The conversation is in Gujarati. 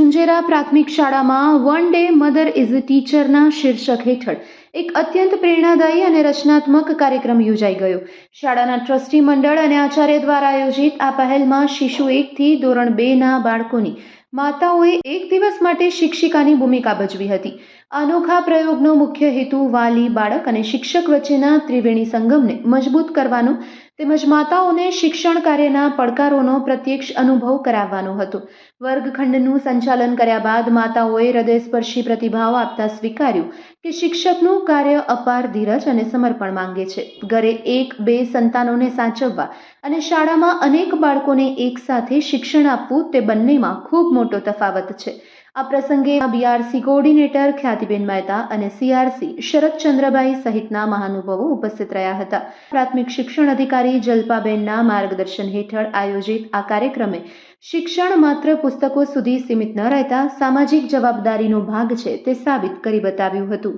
ચુંજેરા પ્રાથમિક શાળામાં one day mother is a ટીચરના શીર્ષક હેઠળ એક અત્યંત પ્રેરણાદાયી અને રચનાત્મક કાર્યક્રમ યોજાઈ ગયો. શાળાના ટ્રસ્ટી મંડળ અને આચાર્ય દ્વારા આયોજિત આ પહેલમાં શિશુ 1 થી ધોરણ 2ના બાળકોની માતાઓએ એક દિવસ માટે શિક્ષિકાની ભૂમિકા ભજવી હતી. અનોખા પ્રયોગનો મુખ્ય હેતુ વાલી, બાળક અને શિક્ષક વચ્ચેના ત્રિવેણી સંગમને મજબૂત કરવાનો તેમજ માતાઓને શિક્ષણ કાર્યના પડકારોનો પ્રત્યક્ષ અનુભવ કરાવવાનો હતો. વર્ગખંડનું સંચાલન કર્યા બાદ માતાઓએ હૃદયસ્પર્શી પ્રતિભાવ આપતા સ્વીકાર્યું કે શિક્ષકનું કાર્ય અપાર ધીરજ અને સમર્પણ માંગે છે. ઘરે 1-2 સંતાનોને સાચવવા અને શાળામાં અનેક બાળકોને એકસાથે શિક્ષણ આપવું તે બંનેમાં ખૂબ મોટો તફાવત છે. આ પ્રસંગે બીઆરસી કોઓર્ડિનેટર ખ્યાતિબેન મહેતા અને સીઆરસી શરદચંદ્રભાઈ સહિતના મહાનુભાવો ઉપસ્થિત રહ્યા હતા. પ્રાથમિક શિક્ષણ અધિકારી જલ્પાબેનના માર્ગદર્શન હેઠળ આયોજિત આ કાર્યક્રમે શિક્ષણ માત્ર પુસ્તકો સુધી સીમિત ન રહેતા સામાજિક જવાબદારીનો ભાગ છે તે સાબિત કરી બતાવ્યું હતું.